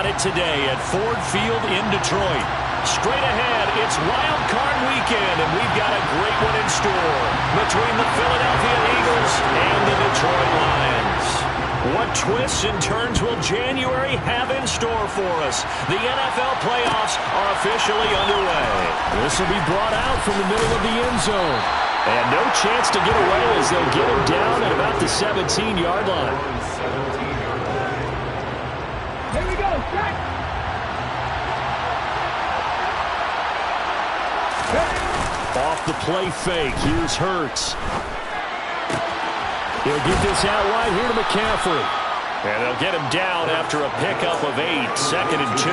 It today at Ford Field in Detroit. Straight ahead, it's Wild Card Weekend, and we've got a great one in store between the Philadelphia Eagles and the Detroit Lions. What twists and turns will January have in store for us? The NFL playoffs are officially underway. This will be brought out from the middle of the end zone. And no chance to get away as they'll get him down at about the 17-yard line. Here we go, set! Off the play fake, here's Hurts. He'll get this out wide here to McCaffrey. And they'll get him down after a pickup of 8, 2nd and 2.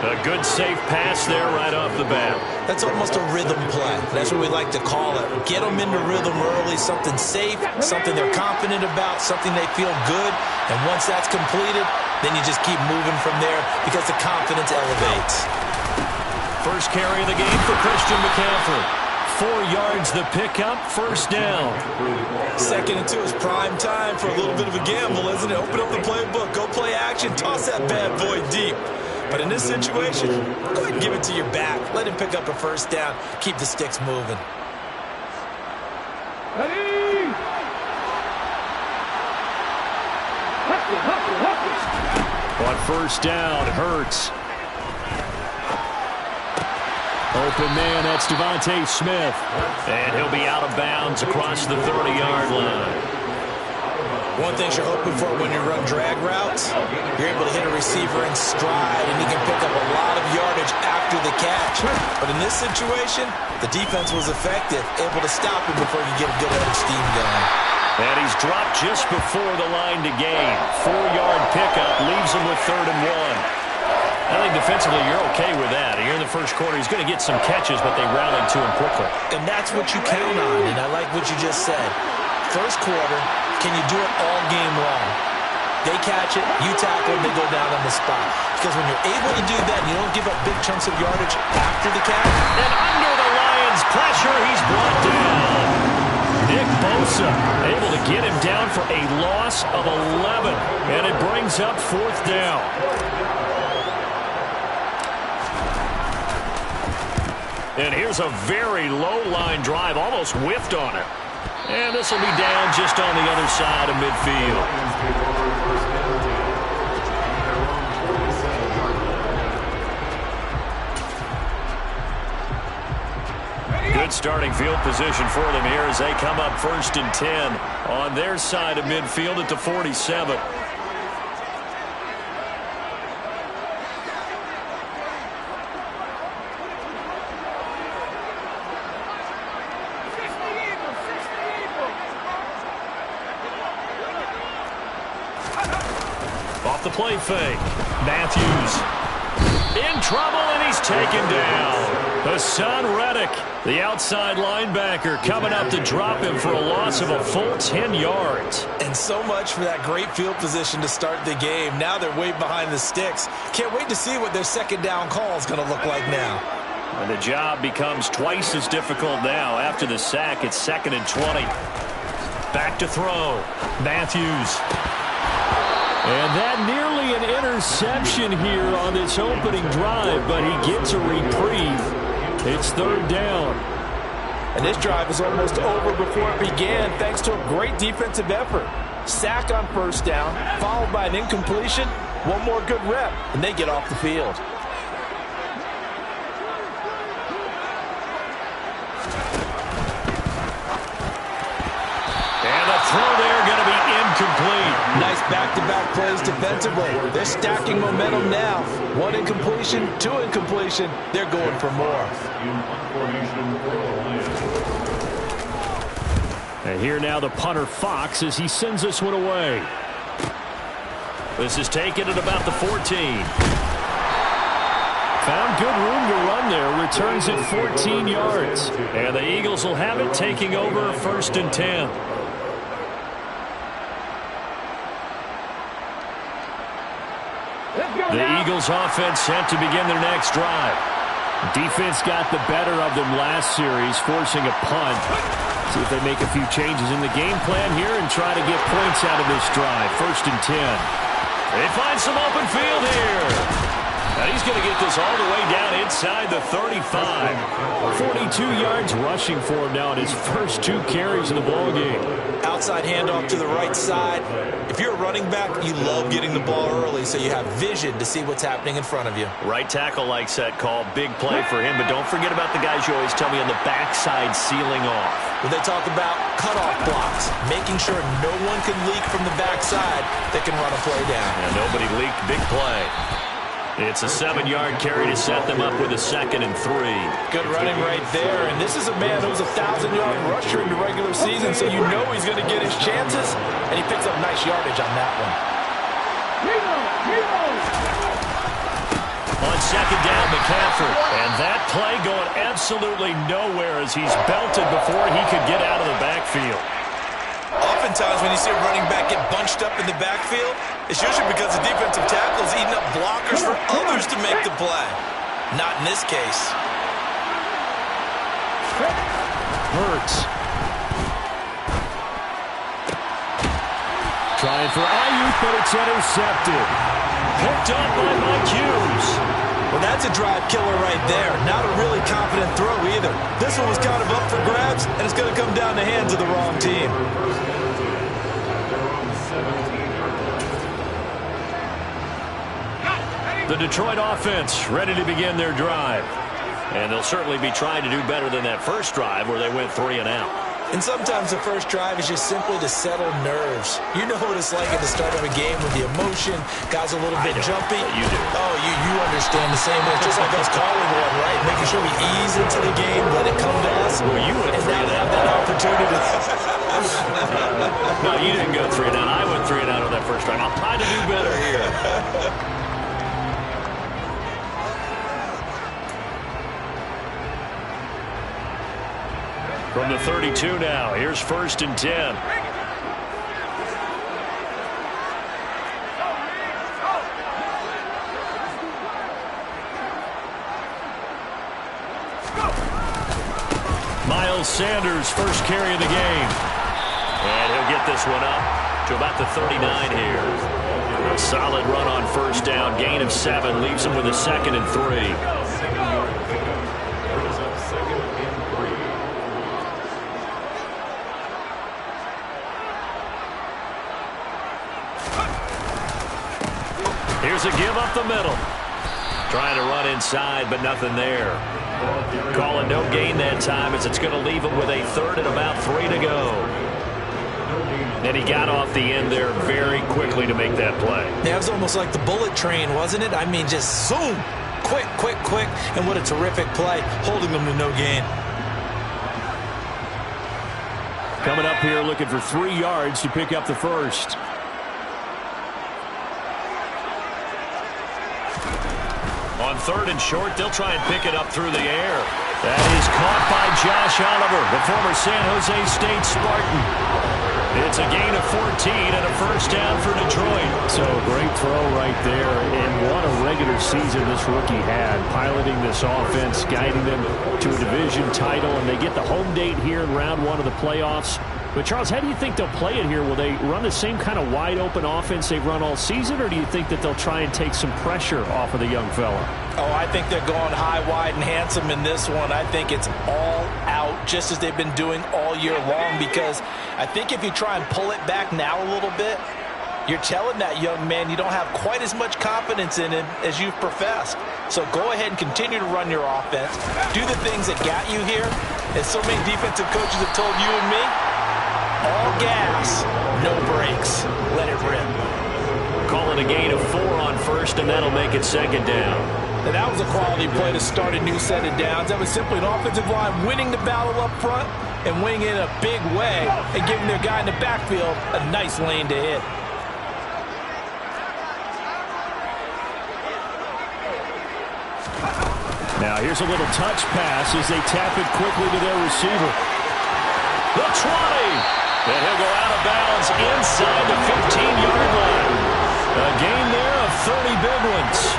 A good safe pass there right off the bat. That's almost a rhythm play. That's what we like to call it. Get them into rhythm early, something safe, something they're confident about, something they feel good. And once that's completed, then you just keep moving from there because the confidence elevates. First carry of the game for Christian McCaffrey. 4 yards the pickup, first down. 2nd and 2 is prime time for a little bit of a gamble, isn't it? Open up the playbook, go play action, toss that bad boy deep. But in this situation, go ahead and give it to your back. Let him pick up a first down. Keep the sticks moving. Ready! On first down, Hurts. Open man, that's Devontae Smith. And he'll be out of bounds across the 30-yard line. One thing you're hoping for when you run drag routes, you're able to hit a receiver in stride, and he can pick up a lot of yardage after the catch. But in this situation, the defense was effective, able to stop him before you get a good head of steam going. And he's dropped just before the line to gain. 4-yard pickup leaves him with 3rd and 1. I think defensively you're okay with that. Here in the first quarter, he's going to get some catches, but they rallied to him quickly. And that's what you count on, and I like what you just said. First quarter, can you do it all game long? They catch it, you tackle, and they go down on the spot. Because when you're able to do that and you don't give up big chunks of yardage after the catch. And under the Lions' pressure, he's brought down. Nick Bosa able to get him down for a loss of 11. And it brings up 4th down. And here's a very low-line drive, almost whiffed on it. And this will be down just on the other side of midfield. Good starting field position for them here as they come up 1st and 10 on their side of midfield at the 47. Off the play fake. Matthews in trouble, and he's taken down. Hassan Reddick, the outside linebacker, coming up to drop him for a loss of a full 10 yards. And so much for that great field position to start the game. Now they're way behind the sticks. Can't wait to see what their 2nd down call is going to look like now. And the job becomes twice as difficult now. After the sack, it's 2nd and 20. Back to throw. Matthews. And that nearly an interception here on this opening drive, but he gets a reprieve. It's 3rd down. And this drive is almost over before it began thanks to a great defensive effort. Sack on first down, followed by an incompletion. One more good rep, and they get off the field. And the throw there going to be incomplete. Nice back-to-back plays defensively. They're stacking momentum now. 1 incompletion, 2 incompletion. They're going for more. And here now the punter Fox as he sends this one away. This is taken at about the 14. Found good room to run there. Returns it 14 yards. And the Eagles will have it, taking over 1st and 10. The Eagles offense set to begin their next drive. Defense got the better of them last series, forcing a punt. See if they make a few changes in the game plan here and try to get points out of this drive. 1st and 10. They find some open field here. And he's going to get this all the way down inside the 35. 42 yards rushing for him now in his first 2 carries of the ballgame. Outside handoff to the right side. If you're a running back, you love getting the ball early so you have vision to see what's happening in front of you. Right tackle likes that call. Big play for him. But don't forget about the guys you always tell me on the backside sealing off. When they talk about cutoff blocks, making sure no one can leak from the backside that can run a play down. Yeah, nobody leaked. Big play. It's a 7-yard carry to set them up with a 2nd and 3. Good running right there. And this is a man who's a 1,000-yard rusher in the regular season, so you know he's going to get his chances. And he picks up nice yardage on that one. On 2nd down, McCaffrey. And that play going absolutely nowhere as he's belted before he could get out of the backfield. Oftentimes when you see a running back get bunched up in the backfield, it's usually because the defensive tackle is eating up blockers for others to make the play. Not in this case. Hurts. Trying for Ayuk, but it's intercepted. Picked up by Mike Hughes. Well, that's a drive killer right there. Not a really confident throw either. This one was kind of up for grabs, and it's going to come down the hands of the wrong team. The Detroit offense ready to begin their drive. And they'll certainly be trying to do better than that first drive where they went 3 and out. And sometimes the first drive is just simply to settle nerves. You know what it's like at the start of a game with the emotion. Guys a little bit jumpy. You do. Oh, you understand the same way. It's just like us calling one, right? Making sure we ease into the game, let it come to us. Well, you went 3 and out. Have that opportunity. No, you didn't go 3 and out. I went 3 and out on that first drive. I'll try to do better here. From the 32 now, here's 1st and 10. Miles Sanders, first carry of the game. And he'll get this one up to about the 39 here. A solid run on 1st down, gain of 7, leaves him with a 2nd and 3. Here's a give up the middle. Trying to run inside, but nothing there. Calling no gain that time as it's going to leave him with a 3rd and about 3 to go. And he got off the end there very quickly to make that play. Yeah, it was almost like the bullet train, wasn't it? I mean, just zoom. Quick, quick, quick. And what a terrific play, holding them to no gain. Coming up here looking for 3 yards to pick up the first. On 3rd and short, they'll try and pick it up through the air. That is caught by Josh Oliver, the former San Jose State Spartan. It's a gain of 14 and a 1st down for Detroit. So great throw right there, and what a regular season this rookie had, piloting this offense, guiding them to a division title, and they get the home date here in round 1 of the playoffs. But, Charles, how do you think they'll play it here? Will they run the same kind of wide-open offense they've run all season, or do you think that they'll try and take some pressure off of the young fella? Oh, I think they're going high, wide, and handsome in this one. I think it's all out, just as they've been doing all year long, because I think if you try and pull it back now a little bit, you're telling that young man you don't have quite as much confidence in him as you've professed. So go ahead and continue to run your offense. Do the things that got you here. As so many defensive coaches have told you and me, all gas, no brakes. Let it rip. Calling a gain of 4 on 1st, and that'll make it 2nd down. And that was a quality play to start a new set of downs. That was simply an offensive line winning the battle up front and winning it in a big way and giving their guy in the backfield a nice lane to hit. Now here's a little touch pass as they tap it quickly to their receiver. The 20! And he'll go out of bounds inside the 15-yard line. A gain there of 30 big ones.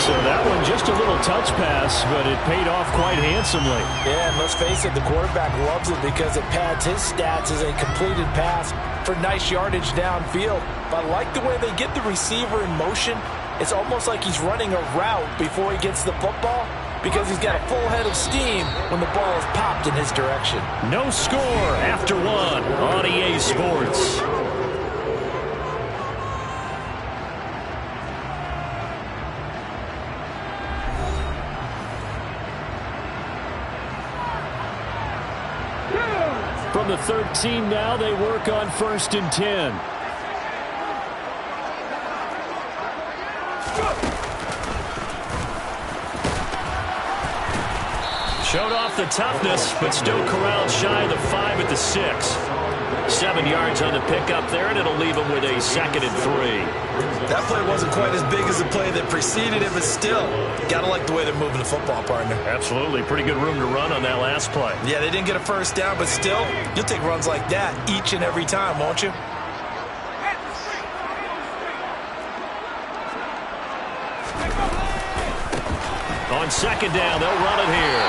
So that one just a little touch pass, but it paid off quite handsomely. Yeah, and let's face it, the quarterback loves it because it pads his stats as a completed pass for nice yardage downfield. But I like the way they get the receiver in motion. It's almost like he's running a route before he gets the football because he's got a full head of steam when the ball is popped in his direction. No score after one on EA Sports. From the 13 now, they work on 1st and 10. Showed off the toughness, but still corralled shy of the 5 at the 6. 7 yards on the pickup there, and it'll leave him with a 2nd and 3. That play wasn't quite as big as the play that preceded it, but still, got to like the way they're moving the football, partner. Absolutely. Pretty good room to run on that last play. Yeah, they didn't get a first down, but still, you'll take runs like that each and every time, won't you? On 2nd down, they'll run it here.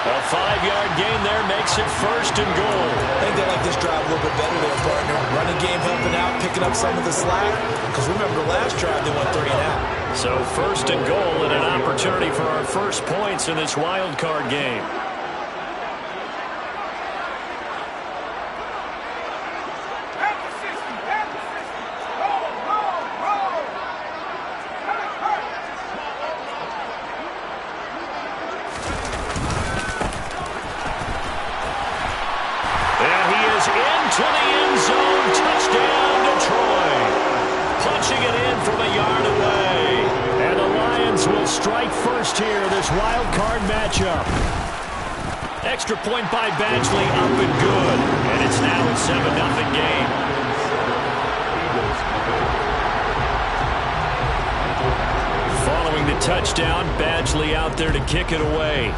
A 5-yard gain there makes it 1st and goal. I think they like this drive a little bit better there, partner. Running game helping out, picking up some of the slack. Because remember, last drive they went 3 and out. So 1st and goal and an opportunity for our first points in this wild card game. To the end zone, touchdown Detroit. Punching it in from a yard away. And the Lions will strike first here, this wild card matchup. Extra point by Badgley, up and good. And it's now a 7-0 game. Following the touchdown, Badgley out there to kick it away.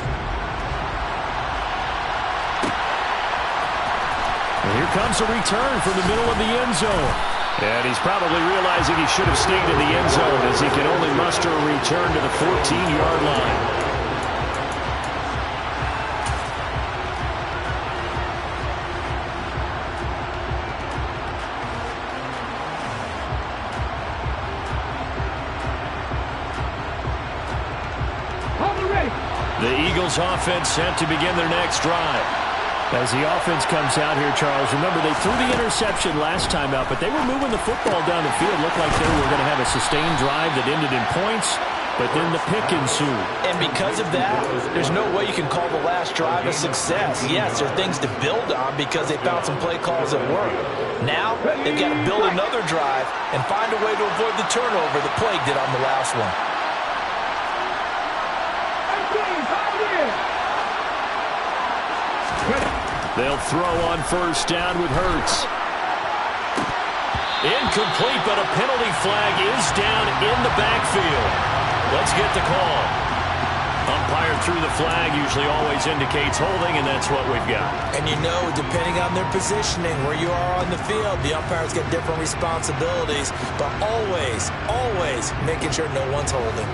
Here comes a return from the middle of the end zone. And he's probably realizing he should have stayed in the end zone as he can only muster a return to the 14-yard line. The Eagles offense set to begin their next drive. As the offense comes out here, Charles, remember they threw the interception last time out, but they were moving the football down the field. Looked like they were going to have a sustained drive that ended in points, but then the pick ensued. And because of that, there's no way you can call the last drive a success. Yes, there are things to build on because they found some play calls that work. Now, they've got to build another drive and find a way to avoid the turnover the Plague did on the last one. They'll throw on 1st down with Hurts. Incomplete, but a penalty flag is down in the backfield. Let's get the call. Umpire threw the flag, usually always indicates holding, and that's what we've got. And you know, depending on their positioning, where you are on the field, the umpires get different responsibilities, but always, always making sure no one's holding.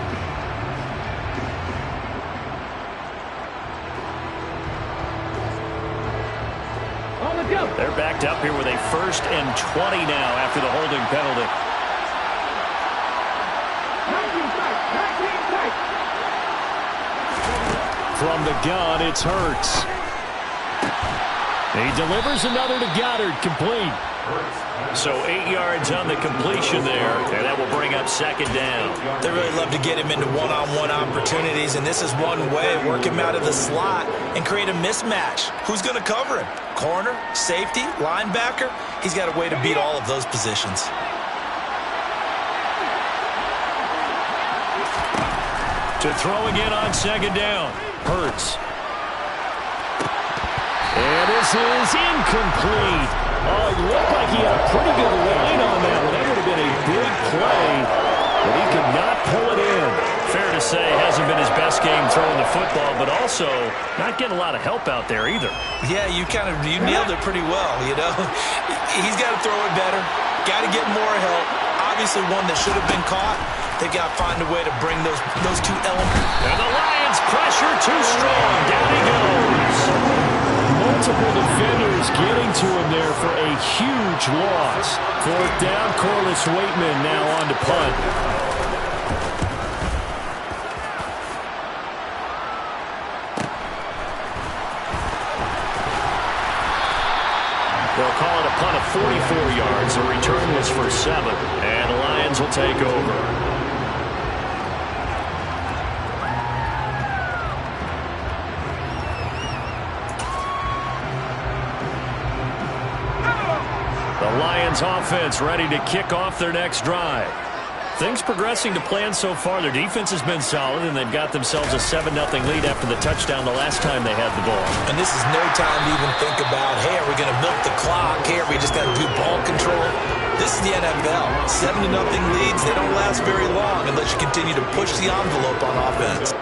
They're backed up here with a 1st and 20 now after the holding penalty. From the gun, it's Hurts. He delivers another to Goddard, complete. So 8 yards on the completion there, and that will bring up 2nd down. They really love to get him into one-on-one opportunities, and this is one way, work him out of the slot and create a mismatch. Who's going to cover him? Corner, safety, linebacker? He's got a way to beat all of those positions. To throw again on 2nd down. Hurts. And this is incomplete. Oh, it looked like he had a pretty good line on that one. That would have been a big play, but he could not pull it in. Fair to say, hasn't been his best game throwing the football, but also not getting a lot of help out there either. Yeah, you nailed it pretty well, you know. He's got to throw it better, got to get more help. Obviously one that should have been caught, They got to find a way to bring those two elements. And the Lions pressure too strong. Down he goes. Multiple defenders getting to him there for a huge loss. Fourth down, Corliss Waitman now on to punt. They'll call it a punt of 44 yards. The return was for 7. And the Lions will take over. The Lions offense ready to kick off their next drive. Things progressing to plan so far. Their defense has been solid, and they've got themselves a 7-0 lead after the touchdown the last time they had the ball. And this is no time to even think about, hey, are we going to milk the clock? Hey, are we just going to do ball control? This is the NFL. 7-0 leads, they don't last very long unless you continue to push the envelope on offense.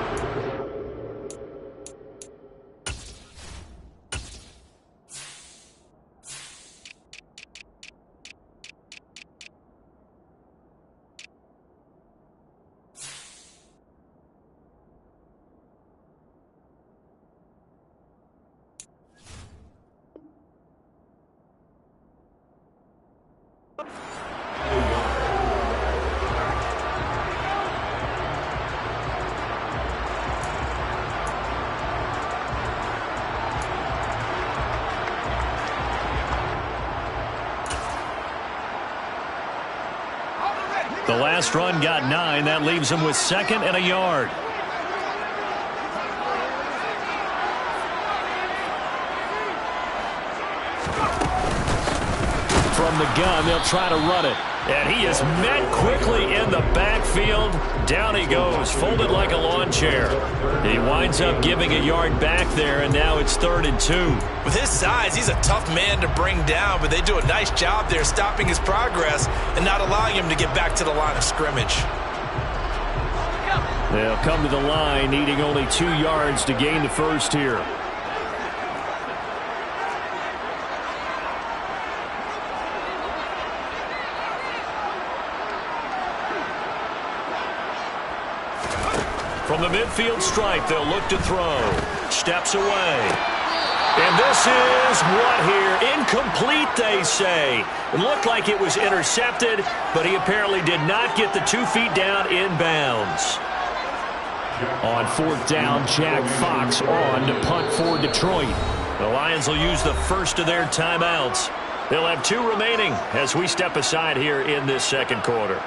The last run got 9. That leaves him with 2nd and a yard. From the gun, they'll try to run it. And he is met quickly in the backfield. Down he goes, folded like a lawn chair. He winds up giving a yard back there, and now it's 3rd and 2. With his size, he's a tough man to bring down, but they do a nice job there stopping his progress and not allowing him to get back to the line of scrimmage. They'll come to the line, needing only 2 yards to gain the first here. From the midfield stripe, they'll look to throw. Steps away. And this is what here? Incomplete, they say. It looked like it was intercepted, but he apparently did not get the 2 feet down inbounds. On 4th down, Jack Fox on to punt for Detroit. The Lions will use the first of their timeouts. They'll have 2 remaining as we step aside here in this second quarter.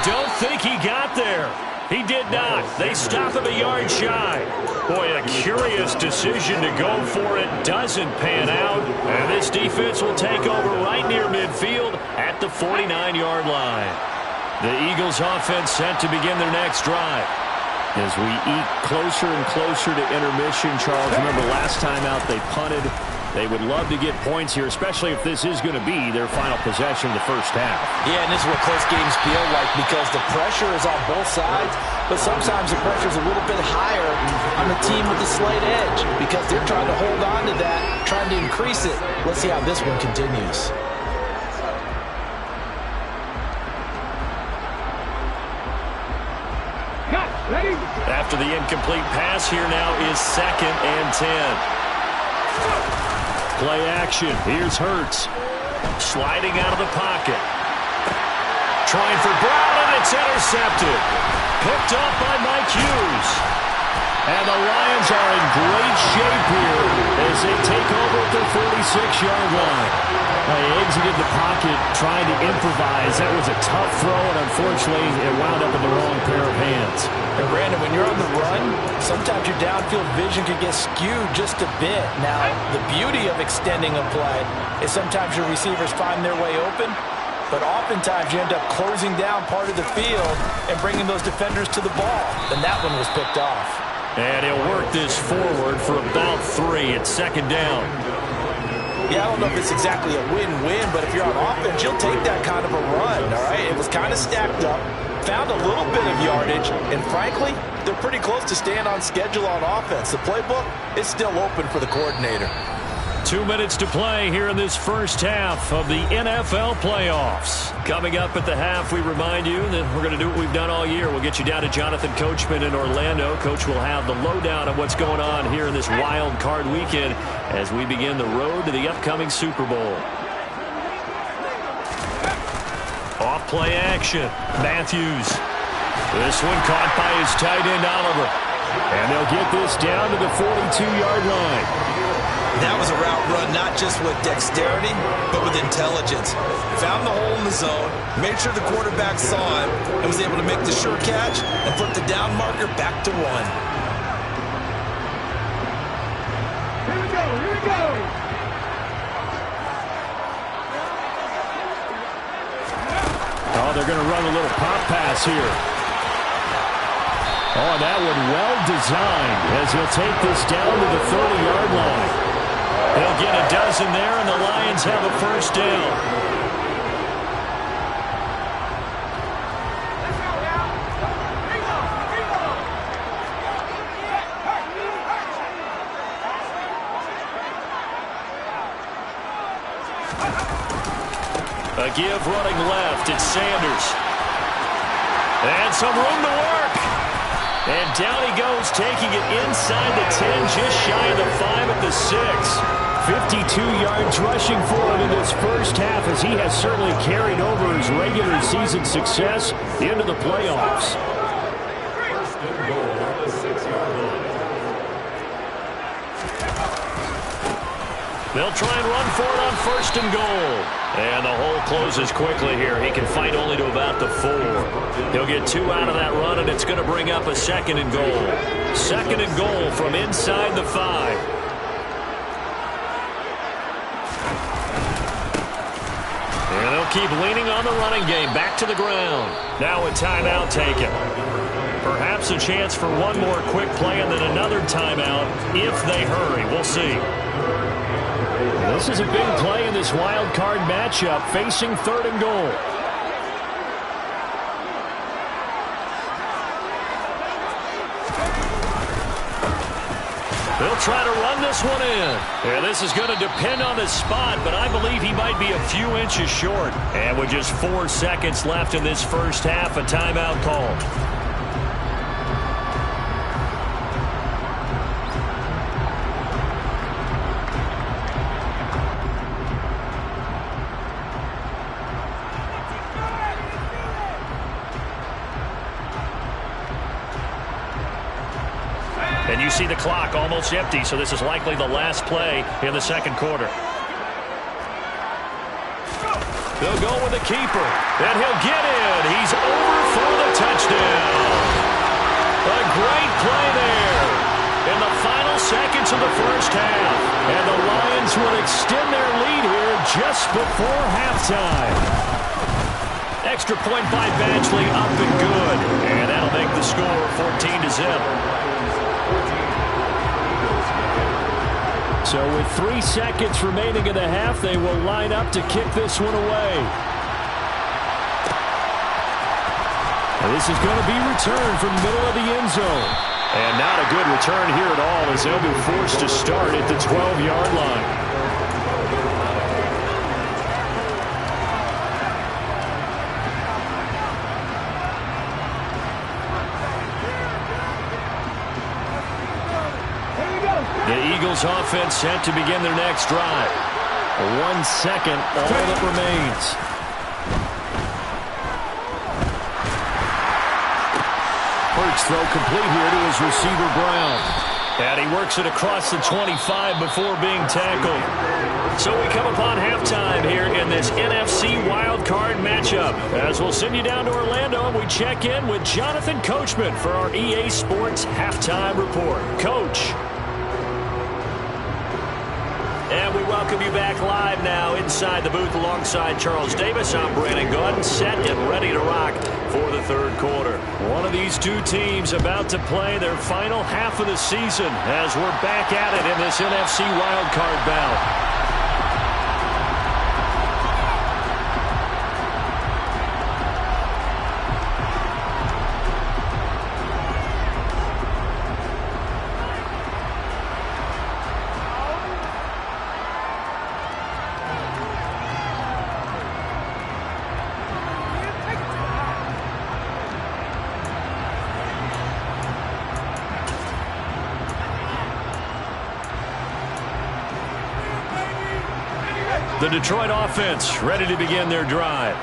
Don't think he got there. He did not. They stop him a yard shy. Boy, a curious decision to go for it. Doesn't pan out. And this defense will take over right near midfield at the 49-yard line. The Eagles offense set to begin their next drive. As we eat closer and closer to intermission, Charles, remember last time out they punted. They would love to get points here, especially if this is going to be their final possession of the first half. Yeah, and this is what close games feel like because the pressure is on both sides, but sometimes the pressure is a little bit higher on the team with the slight edge because they're trying to hold on to that, trying to increase it. Let's see how this one continues. After the incomplete pass, here now is 2nd and 10. Play action. Here's Hurts. Sliding out of the pocket. Trying for Brown, and it's intercepted. Picked up by Mike Hughes. And the Lions are in great shape here as they take over at their 46-yard line. They exited the pocket trying to improvise. That was a tough throw, and unfortunately, it wound up in the wrong pair of hands. And Brandon, when you're on the run, sometimes your downfield vision can get skewed just a bit. Now, the beauty of extending a play is sometimes your receivers find their way open, but oftentimes you end up closing down part of the field and bringing those defenders to the ball. And that one was picked off. And he'll work this forward for about 3 at 2nd down. Yeah, I don't know if it's exactly a win-win, but if you're on offense, you'll take that kind of a run, all right? It was kind of stacked up, found a little bit of yardage, and frankly, they're pretty close to staying on schedule on offense. The playbook is still open for the coordinator. 2 minutes to play here in this first half of the NFL playoffs. Coming up at the half, we remind you that we're going to do what we've done all year. We'll get you down to Jonathan Coachman in Orlando. Coach will have the lowdown of what's going on here in this wild card weekend as we begin the road to the upcoming Super Bowl. Off play action. Matthews. This one caught by his tight end, Oliver. And they'll get this down to the 42-yard line. That was a route run not just with dexterity, but with intelligence. Found the hole in the zone, made sure the quarterback saw him, and was able to make the sure catch and flip the down marker back to 1. Here we go, here we go. Oh, they're going to run a little pop pass here. Oh, that one well designed as he'll take this down to the 30-yard line. They'll get a dozen there, and the Lions have a first down. A give running left. It's Sanders. And some room to work. And down he goes, taking it inside the 10, just shy of the 5 at the 6. 52 yards rushing for him in this first half as he has certainly carried over his regular season success into the playoffs. They'll try and run for it on first and goal. And the hole closes quickly here. He can fight only to about the 4. He'll get 2 out of that run, and it's going to bring up a second and goal. Second and goal from inside the 5. And they'll keep leaning on the running game. Back to the ground. Now a timeout taken. Perhaps a chance for one more quick play and then another timeout if they hurry. We'll see. This is a big play in this wild card matchup facing third and goal. They'll try to run this one in. Yeah, this is going to depend on the spot, but I believe he might be a few inches short. And with just 4 seconds left in this first half, a timeout call. And you see the clock almost empty, so this is likely the last play in the second quarter. They'll go with the keeper, and he'll get in. He's over for the touchdown. A great play there in the final seconds of the first half. And the Lions will extend their lead here just before halftime. Extra point by Badgley, up and good. And that'll make the score 14-0. So with 3 seconds remaining in the half, they will line up to kick this one away. And this is going to be returned from the middle of the end zone. And not a good return here at all as they'll be forced to start at the 12-yard line. The Eagles offense set to begin their next drive. 1 second, all that remains. First throw complete here to his receiver, Brown. And he works it across the 25 before being tackled. So we come upon halftime here in this NFC wildcard matchup. As we'll send you down to Orlando and we check in with Jonathan Coachman for our EA Sports Halftime Report. Coach. And we welcome you back live now inside the booth alongside Charles Davis. I'm Brandon Gordon, set and ready to rock for the third quarter. One of these two teams about to play their final half of the season as we're back at it in this NFC wildcard bout. The Detroit offense ready to begin their drive.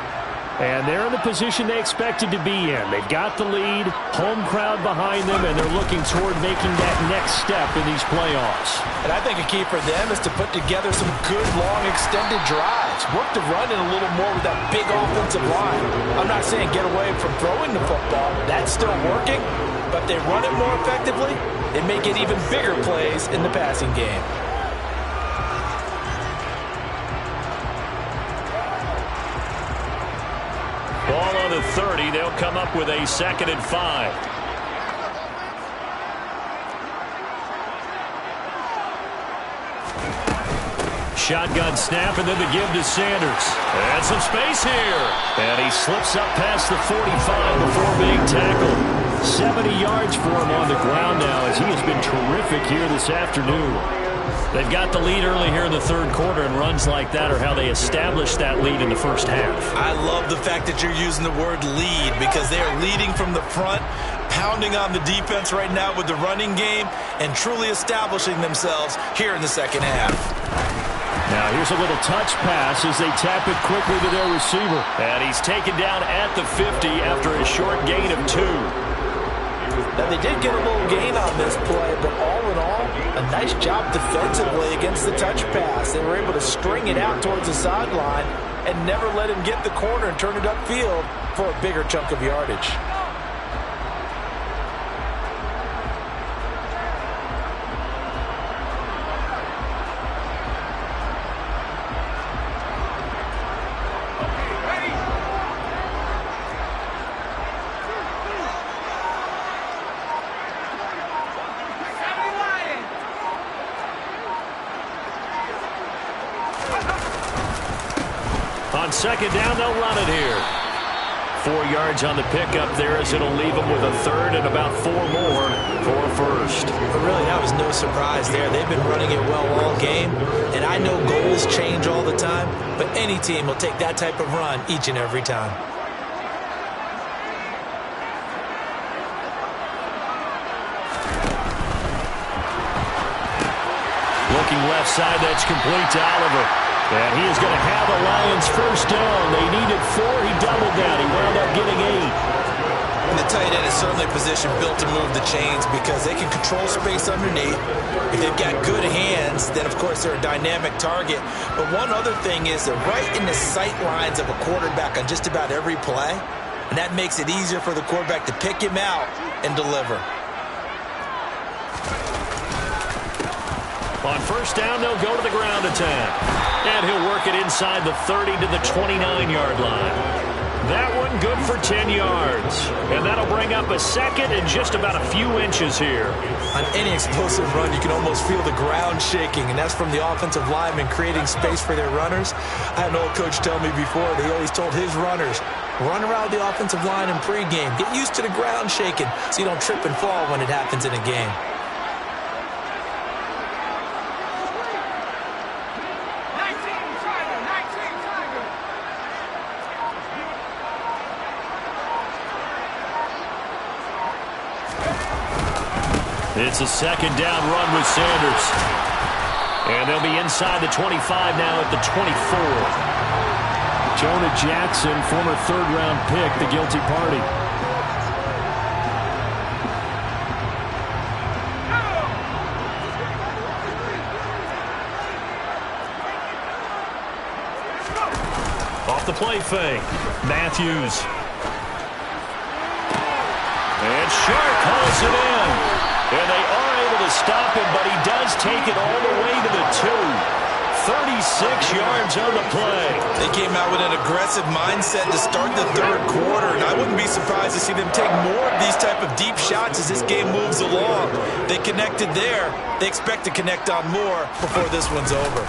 And they're in the position they expected to be in. They've got the lead, home crowd behind them, and they're looking toward making that next step in these playoffs. And I think a key for them is to put together some good, long, extended drives. Work the run in a little more with that big offensive line. I'm not saying get away from throwing the football. That's still working. But if they run it more effectively, they may get even bigger plays in the passing game. Ball on the 30. They'll come up with a 2nd and 5. Shotgun snap, and then the give to Sanders. And some space here. And he slips up past the 45 before being tackled. 70 yards for him on the ground now as he has been terrific here this afternoon. They've got the lead early here in the 3rd quarter, and runs like that are how they established that lead in the first half. I love the fact that you're using the word lead because they are leading from the front, pounding on the defense right now with the running game, and truly establishing themselves here in the 2nd half. Now here's a little touch pass as they tap it quickly to their receiver. And he's taken down at the 50 after a short gain of 2. Now, they did get a little gain on this play, but all in all, a nice job defensively against the touch pass. They were able to string it out towards the sideline and never let him get the corner and turn it upfield for a bigger chunk of yardage. On 2nd down, they'll run it here. 4 yards on the pickup there as it'll leave them with a 3rd and about 4 more for a 1st. But really, that was no surprise there. They've been running it well all game, and I know goals change all the time, but any team will take that type of run each and every time. Looking left side, that's complete to Oliver. And he is going to have the Lions 1st down. They needed 4. He doubled down. He wound up getting 8. And the tight end is certainly a position built to move the chains because they can control space underneath. If they've got good hands, then, of course, they're a dynamic target. But one other thing is they're right in the sight lines of a quarterback on just about every play. And that makes it easier for the quarterback to pick him out and deliver. On 1st down, they'll go to the ground attack. And he'll work it inside the 30 to the 29-yard line. That one good for 10 yards. And that'll bring up a 2nd and just about a few inches here. On any explosive run, you can almost feel the ground shaking, and that's from the offensive linemen creating space for their runners. I had an old coach tell me before, they always told his runners, run around the offensive line in pregame. Get used to the ground shaking so you don't trip and fall when it happens in a game. It's a 2nd down run with Sanders. And they'll be inside the 25 now at the 24. Jonah Jackson, former 3rd-round pick, the guilty party. Off the play fake. Matthews. And Sharp hauls it in. And they are able to stop him, but he does take it all the way to the 2. 36 yards on the play. They came out with an aggressive mindset to start the 3rd quarter, and I wouldn't be surprised to see them take more of these type of deep shots as this game moves along. They connected there. They expect to connect on more before this one's over.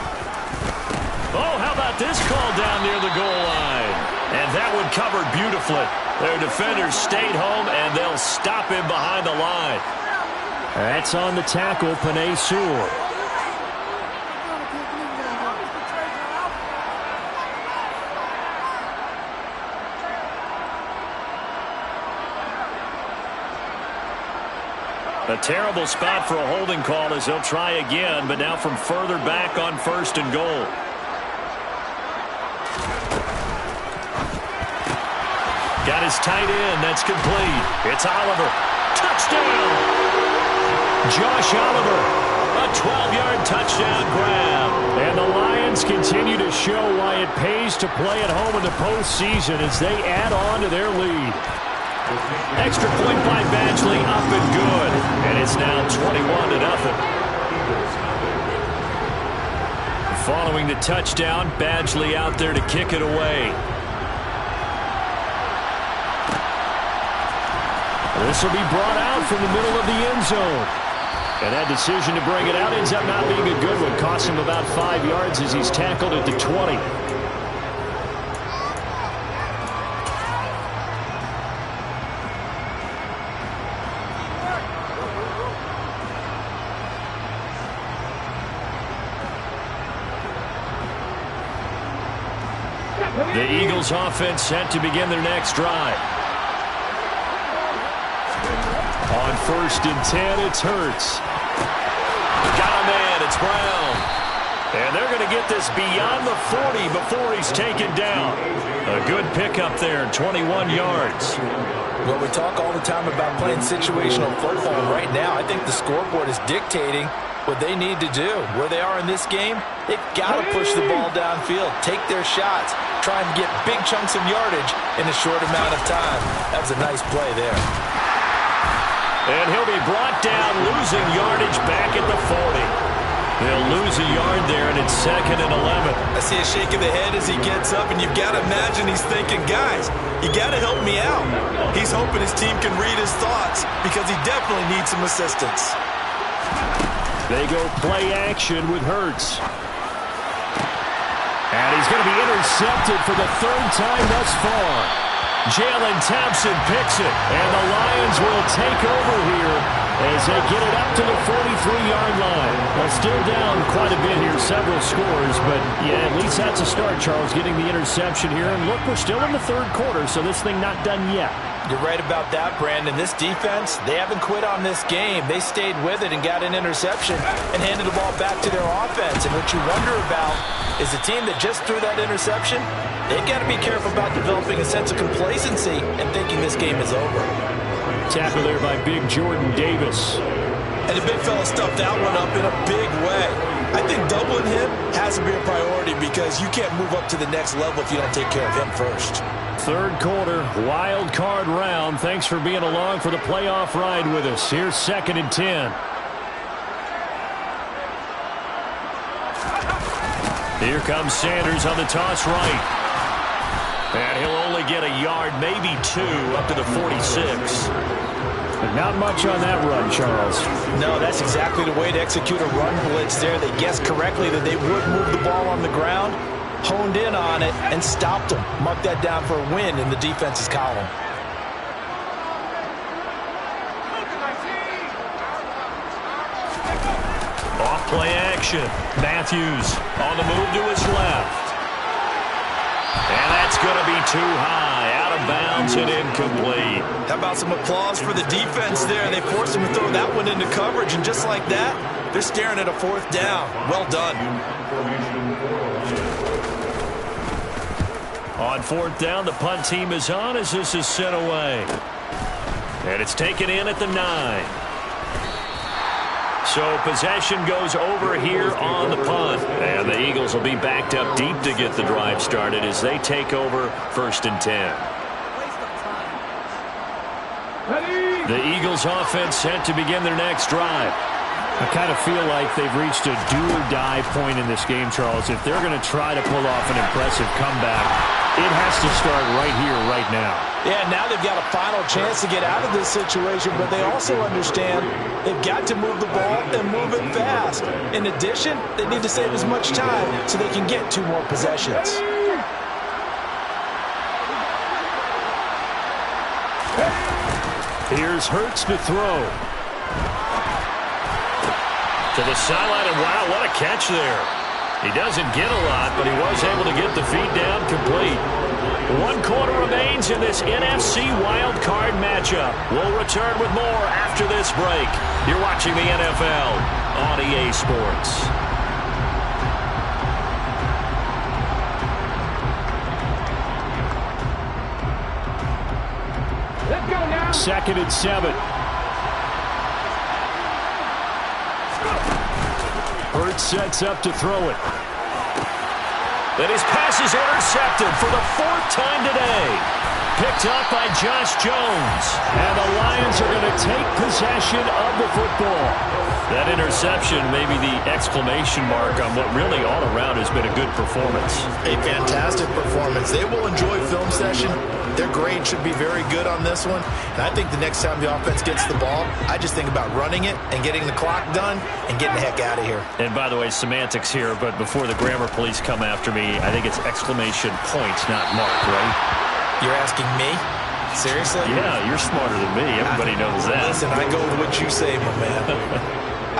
Oh, how about this call down near the goal line? And that one covered beautifully. Their defenders stayed home, and they'll stop him behind the line. That's on the tackle, Penei Sewell. A terrible spot for a holding call as they'll try again, but now from further back on 1st and goal. Got his tight end. That's complete. It's Oliver. Touchdown! Josh Oliver. A 12-yard touchdown grab. And the Lions continue to show why it pays to play at home in the postseason as they add on to their lead. Extra point by Badgley, up and good. And it's now 21-0. Following the touchdown, Badgley out there to kick it away. This will be brought out from the middle of the end zone. And that decision to bring it out ends up not being a good one. Costs him about 5 yards as he's tackled at the 20. The Eagles offense set to begin their next drive. On 1st and 10, it's Hurts. Got a man, it's Brown. And they're going to get this beyond the 40 before he's taken down. A good pickup there, 21 yards. Well, we talk all the time about playing situational football. Right now, I think the scoreboard is dictating what they need to do. Where they are in this game, they've got to push the ball downfield, take their shots, try and get big chunks of yardage in a short amount of time. That was a nice play there. And he'll be brought down, losing yardage back at the 40. They'll lose a yard there, and it's 2nd and 11. I see a shake of the head as he gets up, and you've got to imagine he's thinking, guys, you got to help me out. He's hoping his team can read his thoughts because he definitely needs some assistance. They go play action with Hurts. And he's going to be intercepted for the 3rd time thus far. Jalen Thompson picks it. And the Lions will take over here as they get it up to the 43-yard line. Well, still down quite a bit here, several scores, but yeah, at least that's a start, Charles, getting the interception here. And look, we're still in the 3rd quarter, so this thing not done yet. You're right about that, Brandon. This defense, they haven't quit on this game. They stayed with it and got an interception and handed the ball back to their offense. And what you wonder about is the team that just threw that interception, they've got to be careful about developing a sense of complacency and thinking this game is over. Tackle there by big Jordan Davis. And the big fella stuffed that one up in a big way. I think doubling him has to be a priority because you can't move up to the next level if you don't take care of him first. 3rd quarter, wild card round. Thanks for being along for the playoff ride with us. Here's 2nd and 10. Here comes Sanders on the toss right. And he'll only get a yard, maybe 2, up to the 46. But not much on that run, Charles. No, that's exactly the way to execute a run blitz there. They guessed correctly that they would move the ball on the ground, honed in on it, and stopped them. Mark that down for a win in the defense's column. Off play action. Matthews on the move to his left. And that's going to be too high. Out of bounds and incomplete. How about some applause for the defense there? They forced him to throw that one into coverage, and just like that, they're staring at a 4th down. Well done. On 4th down, the punt team is on as this is sent away. And it's taken in at the 9. So possession goes over here on the punt. And the Eagles will be backed up deep to get the drive started as they take over 1st and 10. The Eagles offense set to begin their next drive. I kind of feel like they've reached a do-or-die point in this game, Charles. If they're going to try to pull off an impressive comeback, it has to start right here, right now. Yeah, now they've got a final chance to get out of this situation, but they also understand they've got to move the ball and move it fast. In addition, they need to save as much time so they can get 2 more possessions. Here's Hurts to throw. To the sideline, and wow, what a catch there. He doesn't get a lot, but he was able to get the feet down complete. 1 quarter remains in this NFC wild card matchup. We'll return with more after this break. You're watching the NFL on EA Sports. 2nd and 7. Hurts sets up to throw it. And his pass is intercepted for the 4th time today. Picked up by Josh Jones. And the Lions are going to take possession of the football. That interception may be the exclamation mark on what really all around has been a good performance. A fantastic performance. They will enjoy film session. Their grade should be very good on this one. And I think the next time the offense gets the ball, I just think about running it and getting the clock done and getting the heck out of here. And by the way, semantics here, but before the grammar police come after me, I think it's exclamation point, not mark, right? You're asking me? Seriously? Yeah, you're smarter than me. Everybody knows that. Listen, I go with what you say, my man.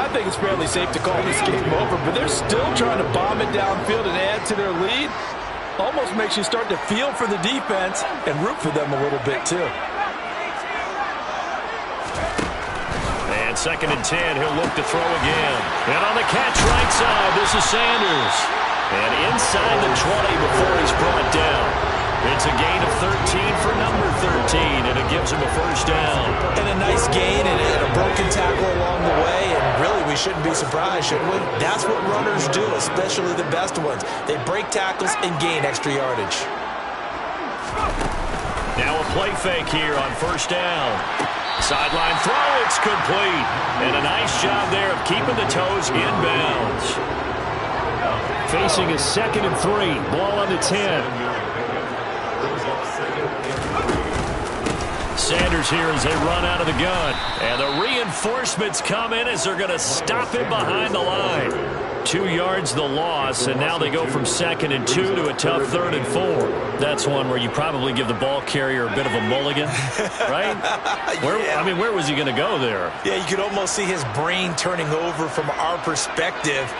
I think it's fairly safe to call this game over, but they're still trying to bomb it downfield and add to their lead. Almost makes you start to feel for the defense and root for them a little bit, too. And 2nd and 10, he'll look to throw again. And on the catch right side, this is Sanders. And inside the 20 before he's brought down. It's a gain of 13 for number 13, and it gives him a 1st down. And a nice gain and a broken tackle along the way, and really we shouldn't be surprised, should we? That's what runners do, especially the best ones. They break tackles and gain extra yardage. Now a play fake here on 1st down. Sideline throw, it's complete. And a nice job there of keeping the toes in bounds. Facing a 2nd and 3, ball on the 10. Sanders here as they run out of the gun. And the reinforcements come in as they're going to stop him behind the line. 2 yards the loss, and now they go from 2nd and 2 to a tough 3rd and 4. That's one where you probably give the ball carrier a bit of a mulligan, right? Yeah. I mean, where was he going to go there? Yeah, you could almost see his brain turning over from our perspective.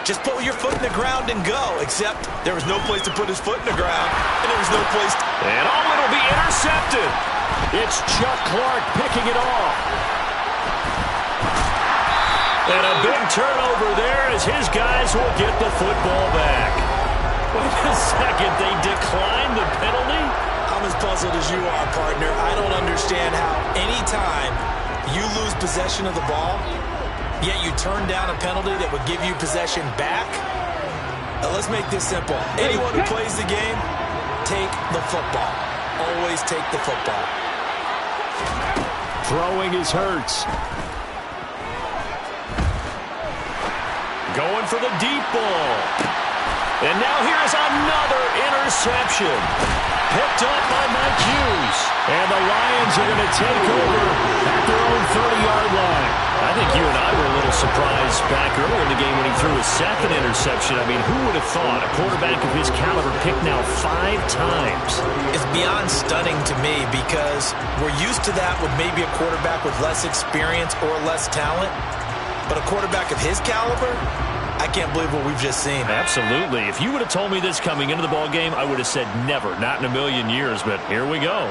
Just put your foot in the ground and go, except there was no place to put his foot in the ground, and there was no place to... And it'll be intercepted. It's Chuck Clark picking it off. And a big turnover there as his guys will get the football back. Wait a second, they declined the penalty? I'm as puzzled as you are, partner. I don't understand how any time you lose possession of the ball, yet you turn down a penalty that would give you possession back. Now, let's make this simple. Anyone who plays the game, take the football. Always take the football. Throwing is Hurts. Going for the deep ball. And now here's another interception. Picked up by Mike Hughes. And the Lions are going to take over at their own 30-yard line. I think you and I were a little surprised back earlier in the game when he threw his 2nd interception. I mean, who would have thought a quarterback of his caliber picked now 5 times? It's beyond stunning to me because we're used to that with maybe a quarterback with less experience or less talent. But a quarterback of his caliber, I can't believe what we've just seen. Absolutely. If you would have told me this coming into the ball game, I would have said never, not in a million years. But here we go.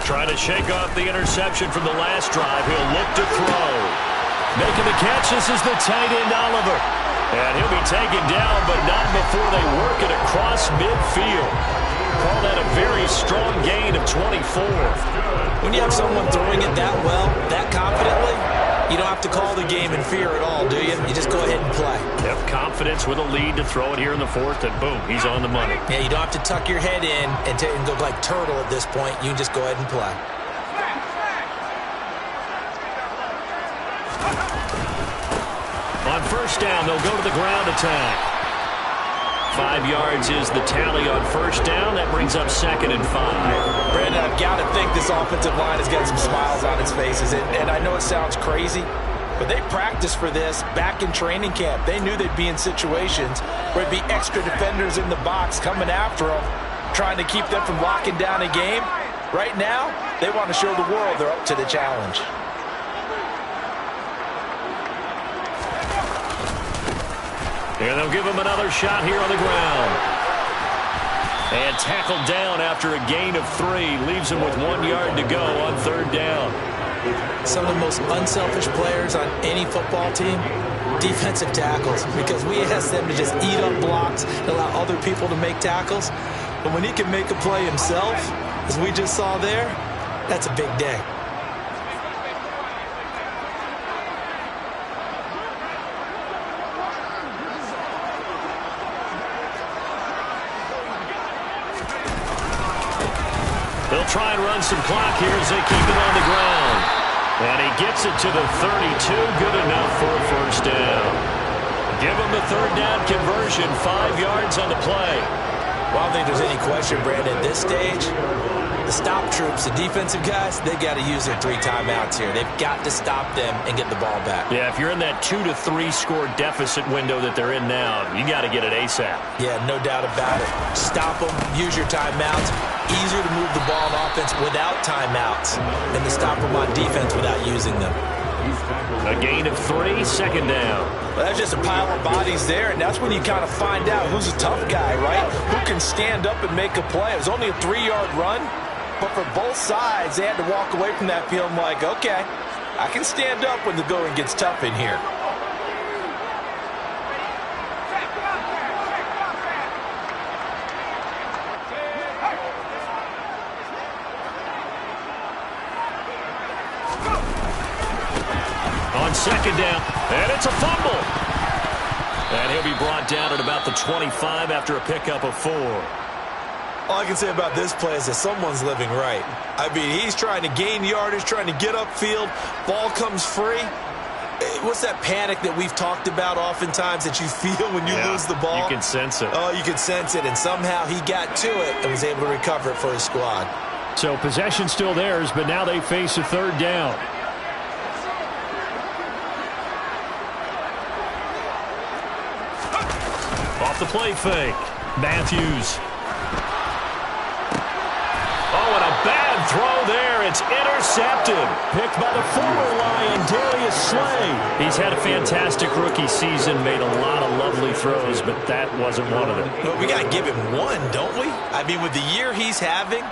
Trying to shake off the interception from the last drive. He'll look to throw. Making the catch, this is the tight end, Oliver. And he'll be taken down, but not before they work it across midfield. Call that a very strong gain of 24. When you have someone throwing it that well, that confidently, you don't have to call the game in fear at all, do you? You just go ahead and play. Have confidence with a lead to throw it here in the 4th, and boom, he's on the money. Yeah, you don't have to tuck your head in and go like turtle at this point. You can just go ahead and play. On 1st down, they'll go to the ground attack. 5 yards is the tally on 1st down. That brings up 2nd and 5. Brandon, I've got to think this offensive line has got some smiles on its faces. And I know it sounds crazy, but they practiced for this back in training camp. They knew they'd be in situations where there'd be extra defenders in the box coming after them, trying to keep them from locking down a game. Right now, they want to show the world they're up to the challenge. And they'll give him another shot here on the ground. And tackled down after a gain of 3. Leaves him with 1 yard to go on 3rd down. Some of the most unselfish players on any football team, defensive tackles, because we ask them to just eat up blocks and allow other people to make tackles. But when he can make a play himself, as we just saw there, that's a big day. They'll try and run some clock here as they keep it on the ground. And he gets it to the 32. Good enough for a first down. Give him the third down conversion. 5 yards on the play. Well, I don't think there's any question, Brandon, at this stage, the stop troops, the defensive guys, they got to use their 3 timeouts here. They've got to stop them and get the ball back. Yeah, if you're in that 2 to 3 score deficit window that they're in now, you got to get it ASAP. Yeah, no doubt about it. Stop them, use your timeouts. Easier to move the ball on offense without timeouts than to stop them on defense without using them. A gain of 3, second down. Well, that's just a pile of bodies there, and that's when you kind of find out who's a tough guy, right? Who can stand up and make a play. It was only a 3-yard run, but for both sides, they had to walk away from that field like, okay, I can stand up when the going gets tough in here. On second down, and it's a fumble. And he'll be brought down at about the 25 after a pickup of 4. All I can say about this play is that someone's living right. I mean, he's trying to gain yardage, trying to get upfield. Ball comes free. What's that panic that we've talked about oftentimes that you feel when you lose the ball? You can sense it. Oh, you can sense it, and somehow he got to it and was able to recover it for his squad. So possession still theirs, but now they face a third down. Off the play fake. Matthews. Oh, and a bad throw there. It's intercepted. Picked by the former Lion, Darius Slay. He's had a fantastic rookie season, made a lot of lovely throws, but that wasn't one of them. Well, we got to give him one, don't we? I mean, with the year he's having,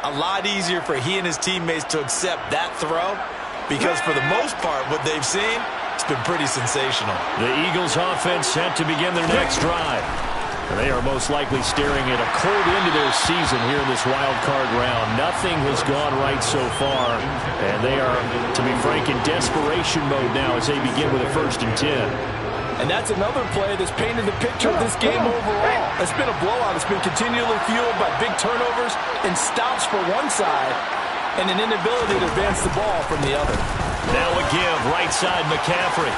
a lot easier for he and his teammates to accept that throw because for the most part, what they've seen, it's been pretty sensational. The Eagles offense set to begin their next drive. They are most likely staring at a cold end to their season here in this wild card round. Nothing has gone right so far, and they are, to be frank, in desperation mode now as they begin with a 1st and 10. And that's another play that's painted the picture of this game overall. It's been a blowout. It's been continually fueled by big turnovers and stops for one side and an inability to advance the ball from the other. Now a give, right side McCaffrey.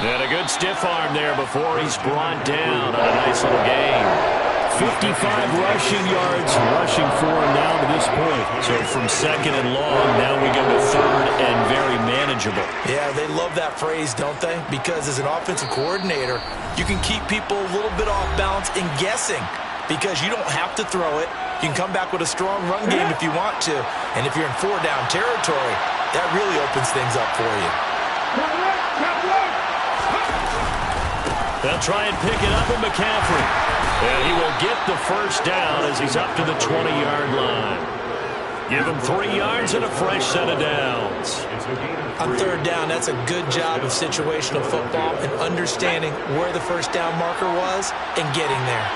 And a good stiff arm there before he's brought down on a nice little game. 55 rushing yards, rushing for him now to this point. So from second and long, now we go to third and very manageable. Yeah, they love that phrase, don't they? Because as an offensive coordinator, you can keep people a little bit off balance and guessing because you don't have to throw it. You can come back with a strong run game if you want to. And if you're in 4-down territory, that really opens things up for you. They'll try and pick it up with McCaffrey. And he will get the first down as he's up to the 20-yard line. Give him 3 yards and a fresh set of downs. On 3rd down, that's a good job of situational football and understanding where the first down marker was and getting there.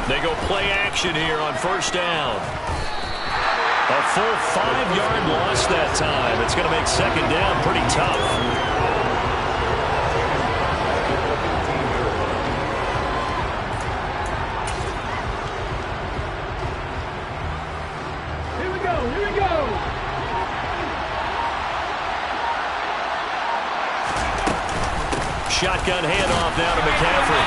They go play action here on 1st down. A full 5-yard loss that time. It's going to make 2nd down pretty tough. Shotgun handoff now to McCaffrey.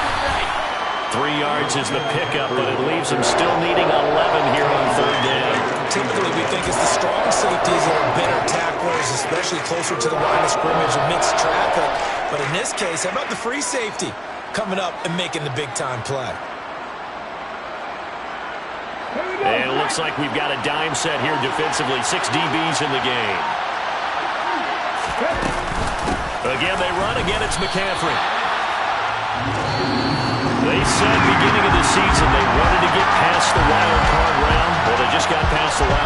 3 yards is the pickup, but it leaves him still needing 11 here on 3rd down. Typically, we think it's the strong safeties that are better tacklers, especially closer to the line of scrimmage amidst traffic. But in this case, how about the free safety coming up and making the big-time play? And it looks like we've got a dime set here defensively. 6 DBs in the game. Again, they run. Again, it's McCaffrey. They said begin